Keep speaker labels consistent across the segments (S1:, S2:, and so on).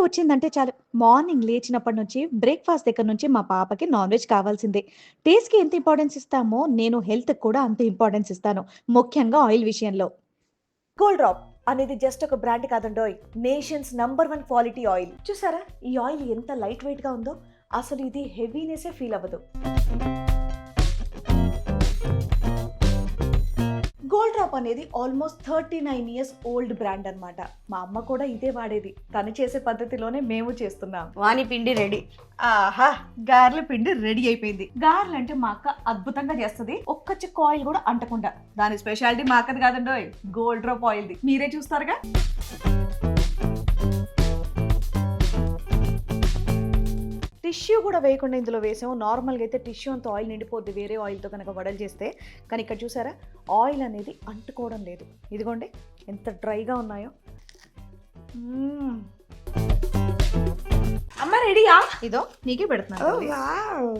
S1: వచ్చిందంటే చాలు. మార్నింగ్ లేచినప్పటి నుంచి బ్రేక్‌ఫాస్ట్ దగ్గర నుంచి మా పాపకి నాన్ వెజ్ కావాల్సిందే. టేస్ట్‌కి ఎంత ఇంపార్టెన్స్ ఇస్తామో నేను హెల్త్‌కి కూడా అంతే ఇంపార్టెన్స్ ఇస్తాను. ముఖ్యంగా ఆయిల్ విషయంలో. గోల్డ్ డ్రాప్ అనేది జస్ట్ ఒక బ్రాండ్ కాదండోయ్. Nations number 1 quality oil. చూసారా? ఈ ఆయిల్ ఎంత లైట్ వెయిట్‌గా ఉందో. అసలు ఇది హెవీనెస్సే ఫీల్ అవ్వదు. గోల్డ్ డ్రాప్ అనేది ఆల్మోస్ట్ 39 ఇయర్స్ ఓల్డ్ బ్రాండ్ అన్నమాట. మా అమ్మ కూడా ఇదే వాడేది. తను చేసే పద్ధతిలోనే మేము చేస్తున్నాం.
S2: వాని పిండి రెడీ.
S1: ఆహా! గారెల పిండి రెడీ అయిపోయింది. గారెలు అంటే మా అక్క అద్భుతంగా చేస్తది. ఒక్క చుక్క ఆయిల్ కూడా అంటకుండా. దాని స్పెషాలిటీ మా అక్కది కాదండోయ్. Gold drop ఆయిల్ది. మీరే చూస్తారుగా. టిష్యూ కూడా వేయకుండా ఇందులో వేసాము. నార్మల్గా అయితే టిష్యూ అంత ఆయిల్ నిండిపోద్ది వేరే ఆయిల్తో కనుక వడలు చేస్తే. కానీ ఇక్కడ చూసారా, ఆయిల్ అనేది అంటుకోవడం లేదు. ఇదిగోండి ఎంత డ్రైగా ఉన్నాయో.
S2: అమ్మ రెడీయా?
S1: ఇదో నీకే పెడుతున్నాను.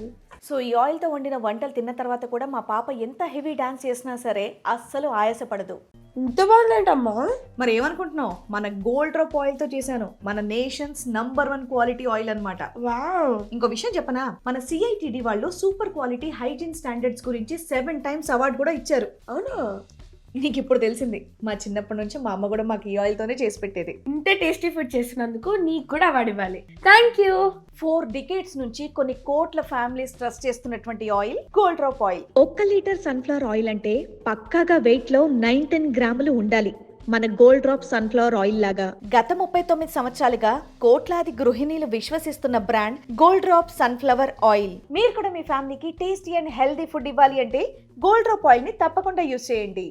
S1: సో ఈ ఆయిల్తో వండిన వంటలు తిన్న తర్వాత కూడా మా పాప ఎంత హెవీ డాన్స్ చేసినా సరే అస్సలు ఆయాసపడదు.
S2: ఇంత బాగుందంటమ్మా.
S1: మరి ఏమనుకుంటున్నావు? మన గోల్డ్ డ్రాప్ ఆయిల్ తో చేశాను. మన నేషన్స్ నంబర్ 1 క్వాలిటీ ఆయిల్ అన్నమాట.
S2: వావ్.
S1: ఇంకో విషయం చెప్పనా, మన సిఐటిడి వాళ్ళు సూపర్ క్వాలిటీ హైజీన్ స్టాండర్డ్స్ గురించి 7 టైమ్స్ అవార్డు కూడా ఇచ్చారు.
S2: అవునా?
S1: నీకు ఇప్పుడు తెలిసింది. మా చిన్నప్పటి నుంచి మా అమ్మ కూడా మాకు ఈ ఆయిల్ తోనే చేసి పెట్టేది.
S2: ఇంత టేస్టీ ఫుడ్ చేసినందుకు నీకు కూడా అవార్డు ఇవ్వాలి. Thank you.
S1: 4 డికేట్స్ నుంచి కొన్ని కోట్ల ఫ్యామిలీస్ ట్రస్ట్ చేస్తున్నటువంటి oil gold drop oil. 1 litre sunflower oil అంటే పక్కాగా వెయిట్ లో 9-10 గ్రాములు ఉండాలి. మన గోల్డ్ డ్రాప్ సన్ఫ్లవర్ ఆయిల్ లాగా. గత 39 సంవత్సరాలుగా కోట్లాది గృహిణీలు విశ్వసిస్తున్న brand Gold Drop sunflower oil. మీరు కూడా మీ ఫ్యామిలీకి టేస్టీ అండ్ హెల్దీ ఫుడ్ ఇవ్వాలి అంటే గోల్డ్ డ్రాప్ ఆయిల్ ని తప్పకుండా యూజ్ చేయండి.